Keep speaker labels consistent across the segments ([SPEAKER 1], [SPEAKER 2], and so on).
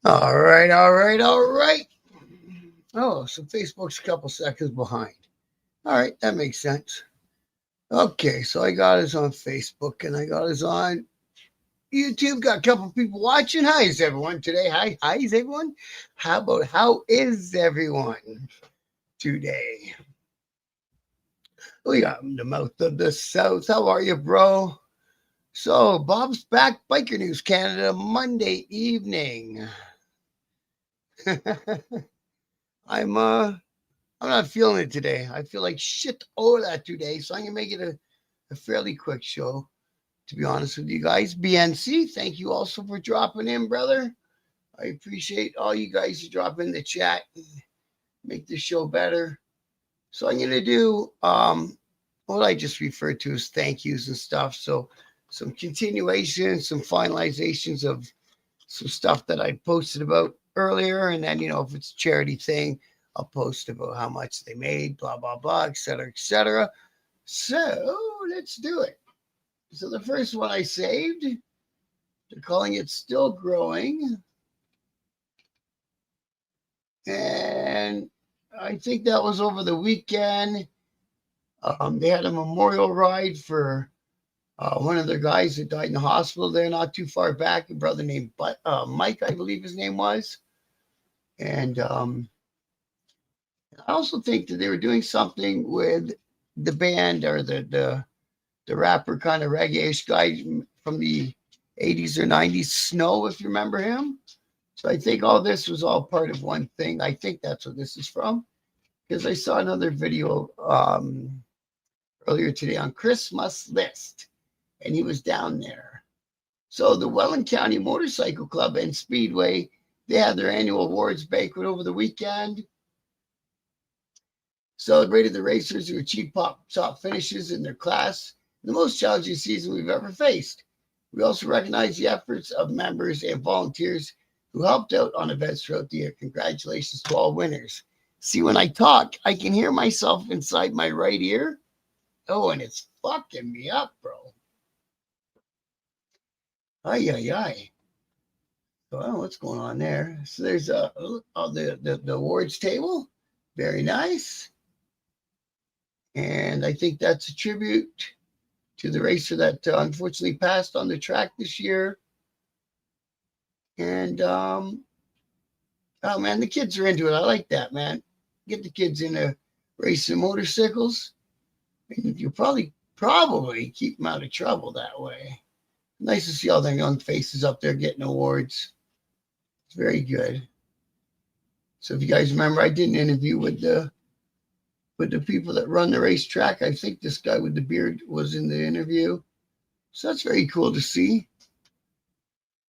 [SPEAKER 1] All right, all right, all right. Oh, so Facebook's a couple seconds behind. All right, that makes sense. Okay, so I got us on Facebook and I got us on YouTube. Got a couple people watching. Hi, is everyone today? Hi, is everyone? How is everyone today? We got the mouth of the South. How are you, bro? So, Bob's back. Biker News Canada, Monday evening. I'm I'm not feeling it today. I feel like shit all that today, so I'm gonna make it a fairly quick show. To be honest with you guys, BNC, thank you also for dropping in, brother. I appreciate all you guys who drop in the chat and make the show better. So I'm gonna do what I just referred to as thank yous and stuff. So some continuation, some finalizations of some stuff that I posted about earlier, and then if it's a charity thing, I'll post about how much they made, blah blah blah, etc. etc. So let's do it. So the first one I saved, they're calling it Still Growing, and I think that was over the weekend. They had a memorial ride for one of their guys that died in the hospital there not too far back, a brother named Mike, I believe his name was. And I also think that they were doing something with the band or the rapper kind of reggae-ish guy from the 80s or 90s, Snow, if you remember him. So I think all this was all part of one thing. I think that's what this is from because I saw another video earlier today on Christmas List, and he was down there. So the Welland County Motorcycle Club and Speedway, they had their annual awards banquet over the weekend. Celebrated the racers who achieved top finishes in their class, the most challenging season we've ever faced. We also recognize the efforts of members and volunteers who helped out on events throughout the year. Congratulations to all winners. See, when I talk, I can hear myself inside my right ear. Oh, and it's fucking me up, bro. Ay, ay, ay. Well, what's going on there? So there's the awards table. Very nice. And I think that's a tribute to the racer that unfortunately passed on the track this year. And oh man, the kids are into it. I like that, man. Get the kids into racing motorcycles, and you'll probably keep them out of trouble that way. Nice to see all their young faces up there getting awards. It's very good. So if you guys remember, I did an interview with the people that run the racetrack. I think this guy with the beard was in the interview. So that's very cool to see.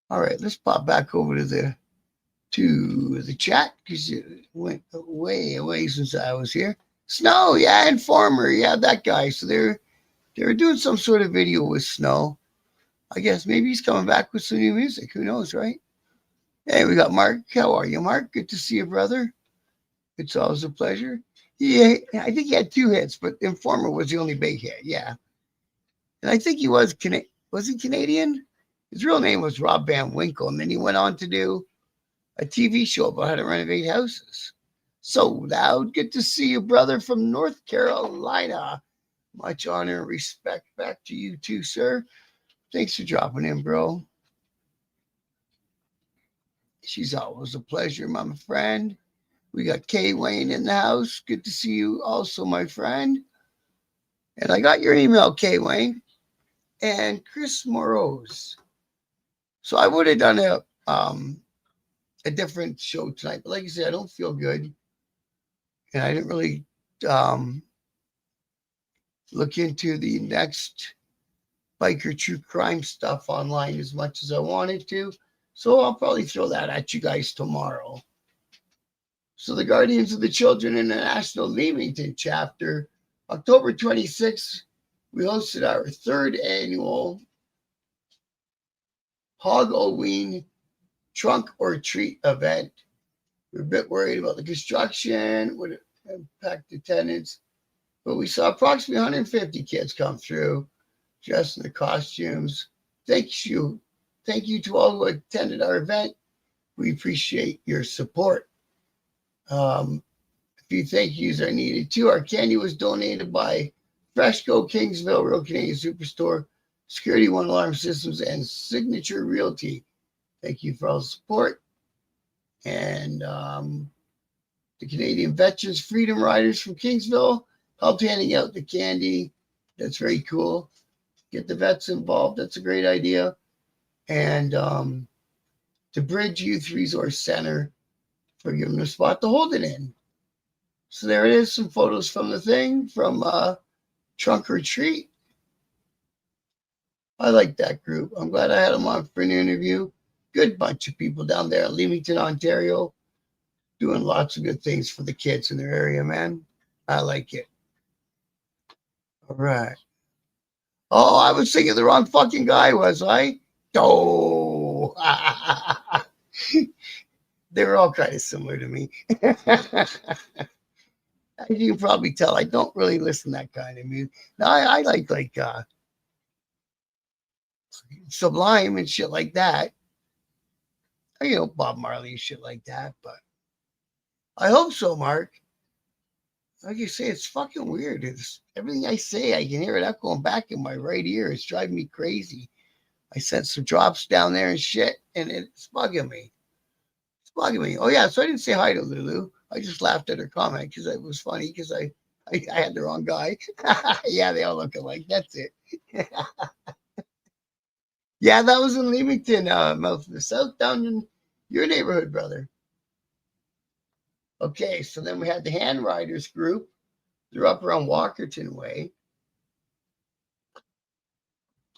[SPEAKER 1] All right, let's pop back over to the chat because it went way away since I was here. Snow, yeah, Informer, yeah, that guy. So they were doing some sort of video with Snow. I guess maybe he's coming back with some new music. Who knows, right? Hey, we got Mark. How are you, Mark? Good to see you, brother. It's always a pleasure. Yeah, I think he had two hits, but Informer was the only big hit. Yeah, and I think he was he Canadian? His real name was Rob Van Winkle, and then he went on to do a TV show about how to renovate houses. So loud. Good to see you, brother, from North Carolina. Much honor and respect back to you too, sir. Thanks for dropping in, bro. She's always a pleasure, my friend. We got Kay Wayne in the house. Good to see you also, my friend. And I got your email, Kay Wayne. And Chris Morose. So I would have done a different show tonight, but like I said, I don't feel good. And I didn't really look into the next biker true crime stuff online as much as I wanted to. So I'll probably throw that at you guys tomorrow. So the Guardians of the Children International Leamington chapter, October 26th, we hosted our third annual Halloween Trunk or Treat event. We're a bit worried about the construction, would impact attendance, but we saw approximately 150 kids come through dressed in the costumes. Thank you to all who attended our event. We appreciate your support. A few thank yous are needed too. Our candy was donated by Freshco Kingsville, Real Canadian Superstore, Security One Alarm Systems, and Signature Realty. Thank you for all the support. And the Canadian Veterans Freedom Riders from Kingsville helped handing out the candy. That's very cool. Get the vets involved. That's a great idea. And the Bridge Youth Resource Center for giving them a spot to hold it in. So there it is, some photos from the thing, from Trunk or Treat. I like that group. I'm glad I had them on for an interview. Good bunch of people down there in Leamington, Ontario, doing lots of good things for the kids in their area, man. I like it. All right. Oh, I was thinking the wrong fucking guy, was I? Oh. They were all kind of similar to me. As you can probably tell, I don't really listen to that kind of music. No, I like Sublime and shit like that. You know, Bob Marley and shit like that. But I hope so, Mark. Like you say, it's fucking weird. It's everything I say, I can hear it echoing back in my right ear. It's driving me crazy. I sent some drops down there and shit, and it's bugging me. It's bugging me. Oh yeah, so I didn't say hi to Lulu. I just laughed at her comment because it was funny because I had the wrong guy. Yeah, they all look alike. That's it. Yeah, that was in Leamington, mouth of the south, down in your neighborhood, brother. Okay, so then we had the Hand Riders group. They're up around Walkerton Way.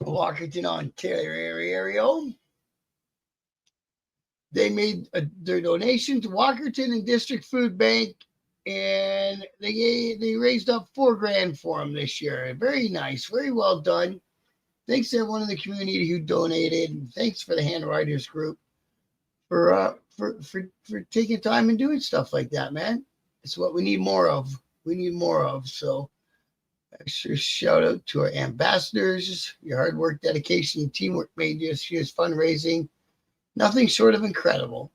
[SPEAKER 1] Walkerton, Ontario. They made their donation to Walkerton and District Food Bank, and they raised up $4,000 for them this year. Very nice, very well done. Thanks to everyone in the community who donated, and thanks for the Hand Riders group for taking time and doing stuff like that, man. It's what we need more of. We need more of. So, extra shout out to our ambassadors. Your hard work, dedication, and teamwork made this year's fundraising nothing short of incredible.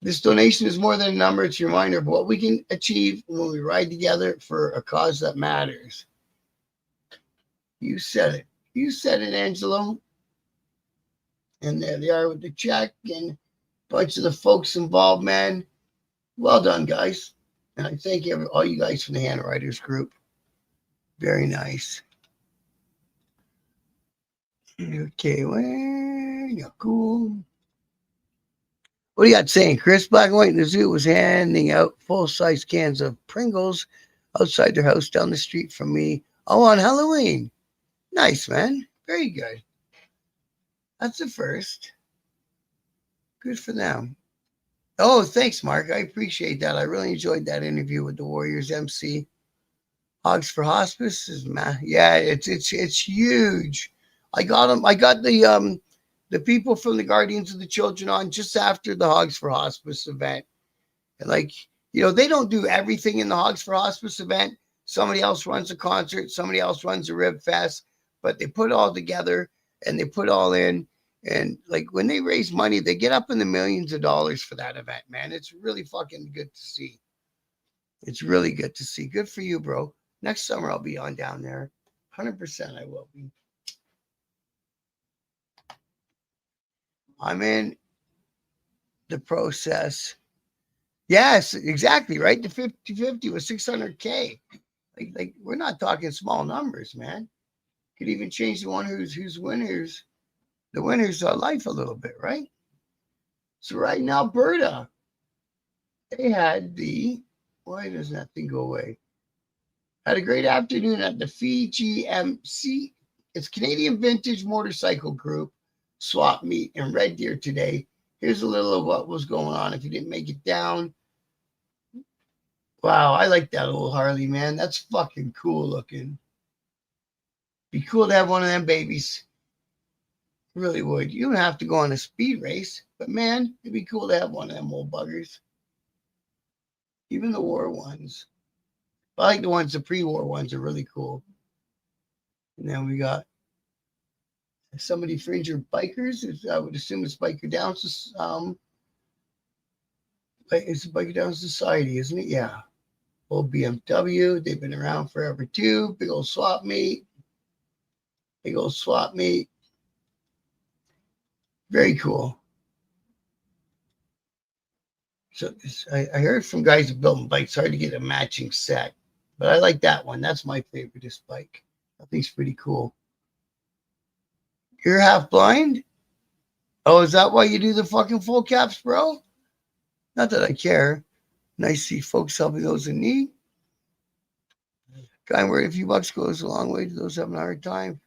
[SPEAKER 1] This donation is more than a number. It's a reminder of what we can achieve when we ride together for a cause that matters. You said it. You said it, Angelo. And there they are with the check and a bunch of the folks involved, man. Well done, guys. And I thank all you guys from the Hand Riders group. Very nice. Okay, well, you're cool. What do you got saying? Chris Black and White in the Zoo was handing out full-size cans of Pringles outside their house down the street from me. Oh, on Halloween. Nice, man. Very good. That's the first. Good for them. Oh, thanks, Mark. I appreciate that. I really enjoyed that interview with the Warriors MC. Hogs for Hospice is yeah, it's huge. I got them. I got the people from the Guardians of the Children on just after the Hogs for Hospice event. And like, you know, they don't do everything in the Hogs for Hospice event. Somebody else runs a concert, somebody else runs a rib fest, but they put it all together and they put all in. And like when they raise money, they get up in the millions of dollars for that event, man. It's really fucking good to see. It's really good to see. Good for you, bro. Next summer I'll be on down there. 100% I will be. I'm in the process. Yes, exactly, right? The 50-50 was 600K. Like we're not talking small numbers, man. Could even change the one who's winners, the winner's life a little bit, right? So right in Alberta, they had why doesn't that thing go away? Had a great afternoon at the FGMC. It's Canadian Vintage Motorcycle Group swap meet in Red Deer today. Here's a little of what was going on if you didn't make it down. Wow, I like that old Harley, man. That's fucking cool looking. Be cool to have one of them babies. Really would. You don't have to go on a speed race, but man, it'd be cool to have one of them old buggers. Even the war ones. I like the pre-war ones are really cool. And then we got somebody for injured bikers. I would assume it's Biker Down. It's a Biker Down Society, isn't it? Yeah. Old BMW. They've been around forever too. Big old swap meet. Big old swap meet. Very cool. So I heard from guys who building bikes, hard to get a matching set, but I like that one. That's my favorite. This bike. I think it's pretty cool. You're half blind? Oh, is that why you do the fucking full caps, bro? Not that I care. Nice to see folks helping those in need. Guy worried a few bucks goes a long way to those having a hard time.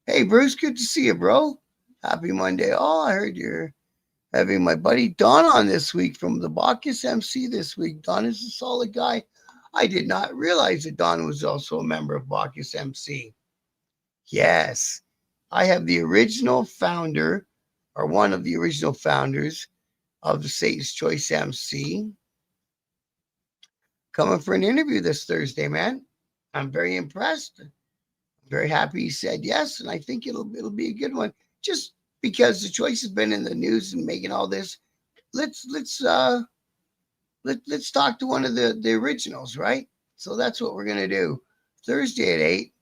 [SPEAKER 1] Hey, Bruce, good to see you, bro. Happy Monday. Oh, I heard you're having my buddy Don on this week from the Bacchus MC this week. Don is a solid guy. I did not realize that Don was also a member of Bacchus MC. Yes, I have the original founder, or one of the original founders of the Satan's Choice MC, coming for an interview this Thursday, man. I'm very impressed. I'm very happy he said yes, and I think it'll be a good one. Just because the Choice has been in the news and making all this, let's talk to one of the originals, right? So that's what we're gonna do. Thursday at 8.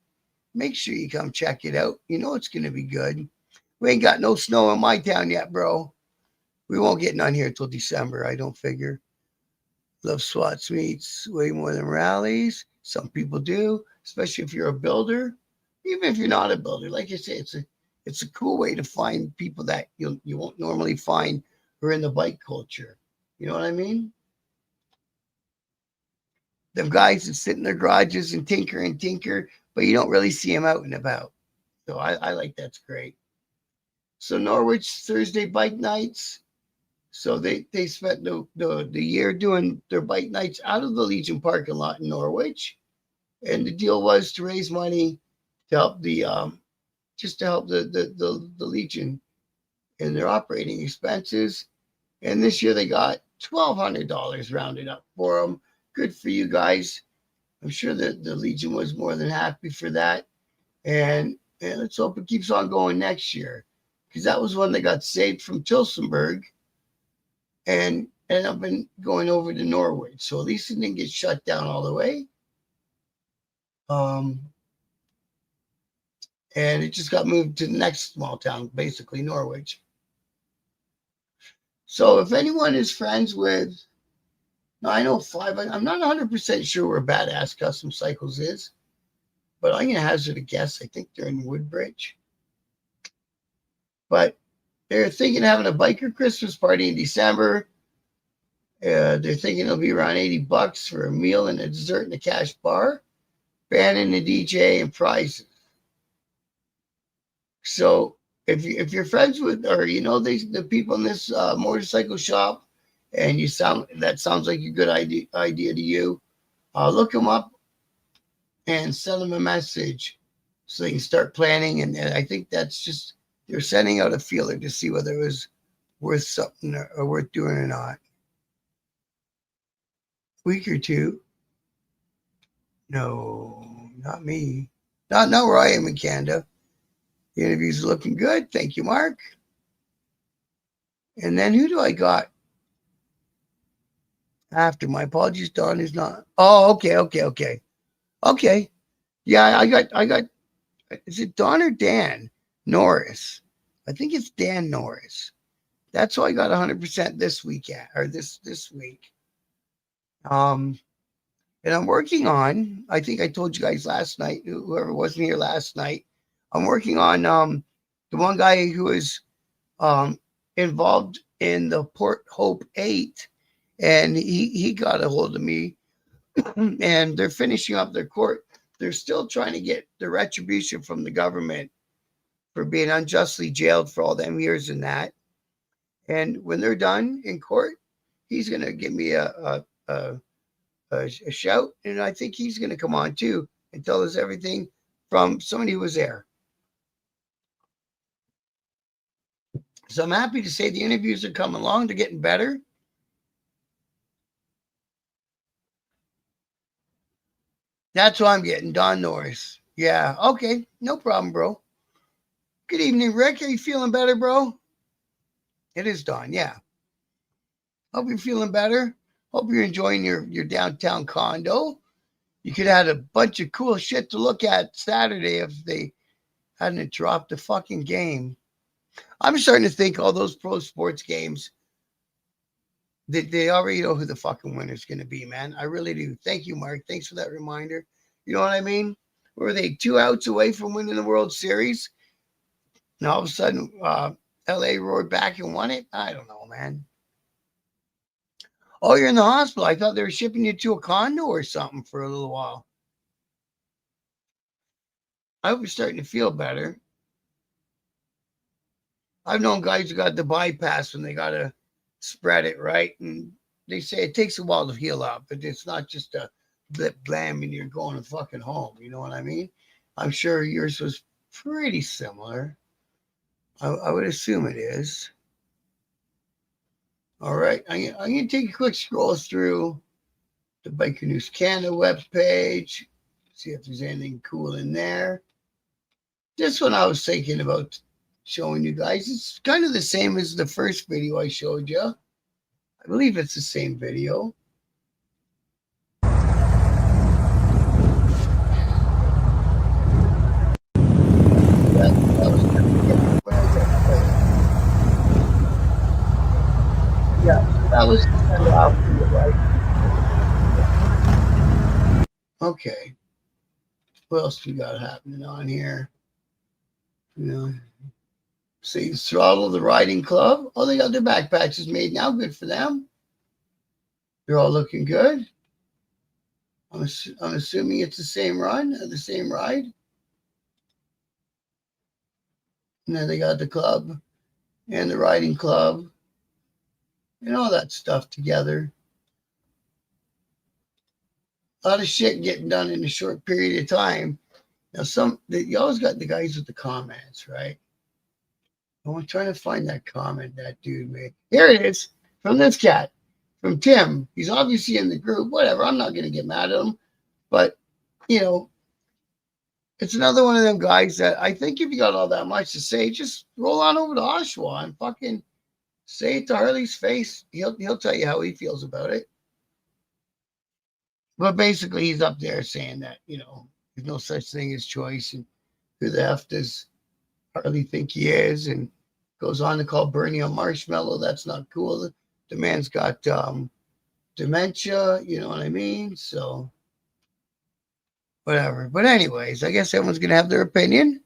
[SPEAKER 1] Make sure you come check it out. You know it's gonna be good. We ain't got no snow in my town yet, bro. We won't get none here until December, I don't figure. Love SWAT meets way more than rallies. Some people do, especially if you're a builder. Even if you're not a builder, like I say, it's a cool way to find people that you won't normally find who are in the bike culture. You know what I mean? Them guys that sit in their garages and tinker, but you don't really see them out and about. So I like that's great. So Norwich Thursday bike nights. So they spent the year doing their bike nights out of the Legion parking lot in Norwich, and the deal was to raise money to help the just to help the Legion in their operating expenses. And this year they got $1,200 rounded up for them. Good for you guys. I'm sure that the Legion was more than happy for that. And let's hope it keeps on going next year, because that was one that got saved from Tilsonburg and ended up going over to Norwich. So at least it didn't get shut down all the way. And it just got moved to the next small town, basically Norwich. So if anyone is friends with, now I know five, I'm not 100% sure where Badass Custom Cycles is, but I'm going to hazard a guess. I think they're in Woodbridge. But they're thinking of having a biker Christmas party in December. They're thinking it'll be around $80 for a meal and a dessert and a cash bar, band and a DJ and prizes. So if you're friends with, or you know the people in this motorcycle shop, and that sounds like a good idea to you, look them up and send them a message so they can start planning. And I think that's just, they're sending out a feeler to see whether it was worth something or worth doing or not. Week or two. No, not me. Not where I am in Canada. The interviews are looking good. Thank you, Mark. And then who do I got after? My apologies, Don is not. Oh, okay. Yeah, I got. Is it Don or Dan Norris? I think it's Dan Norris. That's who I got 100% this weekend, or this week. And I'm working on. I think I told you guys last night. Whoever wasn't here last night, I'm working on the one guy who is involved in the Port Hope 8, and he got a hold of me, and they're finishing up their court. They're still trying to get the retribution from the government for being unjustly jailed for all them years and that. And when they're done in court, he's going to give me a shout, and I think he's going to come on too and tell us everything from somebody who was there. So I'm happy to say the interviews are coming along. They're getting better. That's what I'm getting, Don Norris. Yeah, okay, no problem, bro. Good evening, Rick. Are you feeling better, bro? It is dawn, yeah. Hope you're feeling better. Hope you're enjoying your downtown condo. You could have had a bunch of cool shit to look at Saturday if they hadn't dropped the fucking game. I'm starting to think all those pro sports games, they already know who the fucking winner's going to be, man. I really do. Thank you, Mark. Thanks for that reminder. You know what I mean? Were they 2 outs away from winning the World Series? And all of a sudden, LA roared back and won it? I don't know, man. Oh, you're in the hospital. I thought they were shipping you to a condo or something for a little while. I hope you're starting to feel better. I've known guys who got the bypass when they got to spread it, right? And they say it takes a while to heal up, but it's not just a blip blam and you're going to fucking home. You know what I mean? I'm sure yours was pretty similar. I would assume it is. All right. I'm going to take a quick scroll through the Biker News Canada webpage, see if there's anything cool in there. This one I was thinking about showing you guys. It's kind of the same as the first video I showed you. I believe it's the same video. That was kind of off to the right. Okay. What else we got happening on here? You know, see the Throttle the Riding Club. Oh, they got their back patches made now. Good for them. They're all looking good. I'm assuming it's the same run, the same ride. And then they got the club and the riding club and all that stuff together. A lot of shit getting done in a short period of time. Now, you always got the guys with the comments, right? I'm trying to find that comment that dude made. Here it is from this cat, from Tim. He's obviously in the group. Whatever. I'm not going to get mad at him. But, you know, it's another one of them guys that I think if you got all that much to say, just roll on over to Oshawa and fucking say it to Harley's face. He'll tell you how he feels about it. But basically, he's up there saying that, you know, there's no such thing as choice. And who the F does Harley think he is? And goes on to call Bernie a marshmallow. That's not cool. The man's got dementia. You know what I mean? So, whatever. But anyways, I guess everyone's going to have their opinion.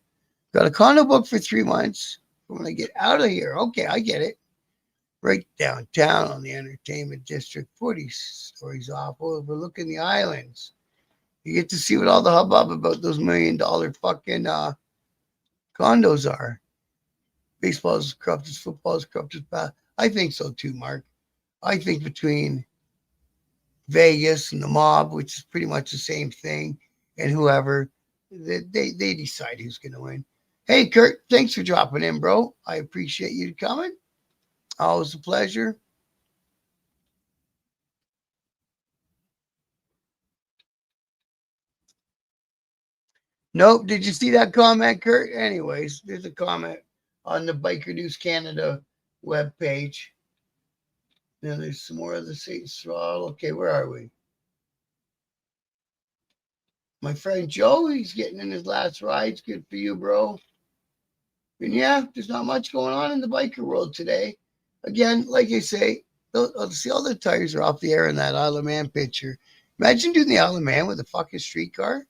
[SPEAKER 1] Got a condo book for 3 months. When I get out of here, okay, I get it. Right downtown on the entertainment district, 40 stories off, overlooking the islands. You get to see what all the hubbub about those $1 million fucking condos are. Baseball is corrupt as football is corrupt as bad. I think so too, Mark. I think between Vegas and the mob, which is pretty much the same thing, and whoever, they decide who's going to win. Hey, Kurt, thanks for dropping in, bro. I appreciate you coming. Always a pleasure. Nope. Did you see that comment, Kurt? Anyways, there's a comment on the Biker News Canada webpage. Now there's some more of the Satan's Throttle. Okay, where are we? My friend Joe, he's getting in his last rides. Good for you, bro. And yeah, there's not much going on in the biker world today. Again, like I say, see all the tires are off the air in that Isle of Man picture. Imagine doing the Isle of Man with a fucking streetcar.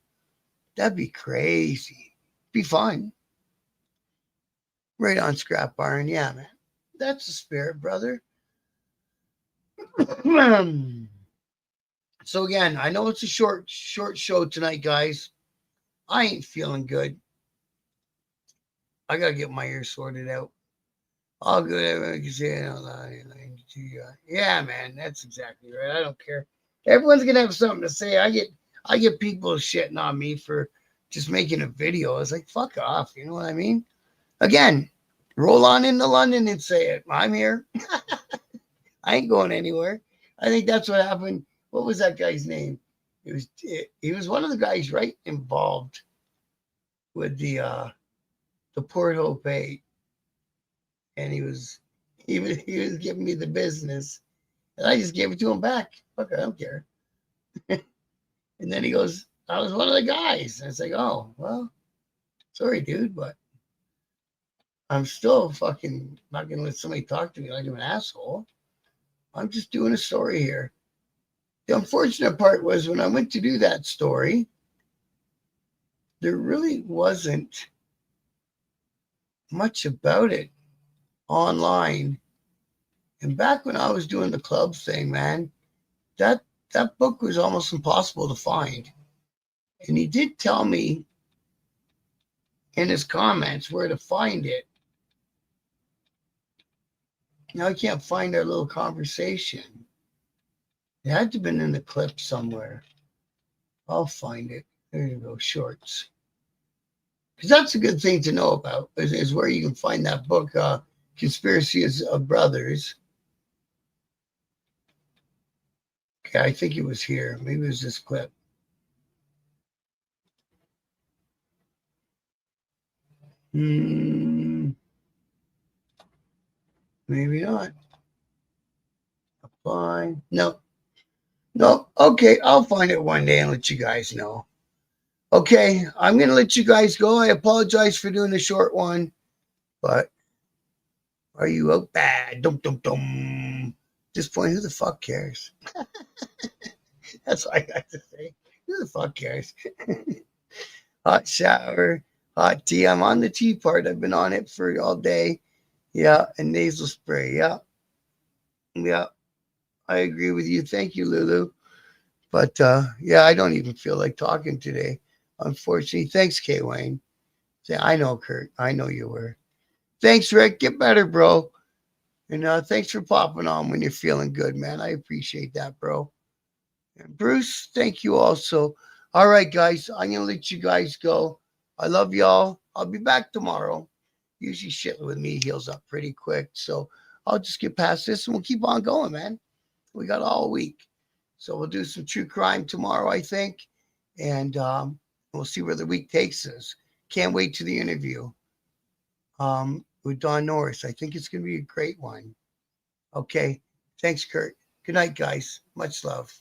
[SPEAKER 1] That'd be crazy. Be fun. Right on, Scrap Iron. Yeah, man. That's the spirit, brother. So again, I know it's a short show tonight, guys. I ain't feeling good. I gotta get my ear sorted out. All good. Everyone can say it. Yeah, man, that's exactly right. I don't care. Everyone's gonna have something to say. I get people shitting on me for just making a video. It's like, fuck off. You know what I mean? Again, roll on into London and say it. I'm here. I ain't going anywhere. I think that's what happened. What was that guy's name? He was one of the guys right involved with the the Port Hope 8, and he was giving me the business, and I just gave it to him back. Fuck, I don't care. And then he goes, I was one of the guys. And it's like, oh, well, sorry, dude, but I'm still fucking not gonna let somebody talk to me like I'm an asshole. I'm just doing a story here. The unfortunate part was when I went to do that story, there really wasn't much about it online. And back when I was doing the club thing, man, that that book was almost impossible to find. And he did tell me in his comments where to find it. Now I can't find our little conversation. It had to have been in the clip somewhere. I'll find it. There you go, shorts. Because that's a good thing to know about, is where you can find that book, Conspiracy of Brothers. Okay, I think it was here. Maybe it was this clip. Maybe not. Apply. No. No. Okay, I'll find it one day and let you guys know. Okay, I'm going to let you guys go. I apologize for doing a short one, but are you out bad? Dum, dum, dum. At this point, who the fuck cares? That's all I got to say. Who the fuck cares? Hot shower, hot tea. I'm on the tea part. I've been on it for all day. Yeah, and nasal spray. Yeah. Yeah. I agree with you. Thank you, Lulu. But yeah, I don't even feel like talking today. Unfortunately. Thanks, K Wayne. Say, I know, Kurt. I know you were. Thanks, Rick. Get better, bro. And thanks for popping on when you're feeling good, man. I appreciate that, bro. And Bruce, thank you also. All right, guys, I'm gonna let you guys go. I love y'all. I'll be back tomorrow. Usually shit with me heals up pretty quick. So I'll just get past this and we'll keep on going, man. We got all week. So we'll do some true crime tomorrow, I think. And we'll see where the week takes us. Can't wait to the interview with Don Norris. I think it's going to be a great one. Okay. Thanks, Kurt. Good night, guys. Much love.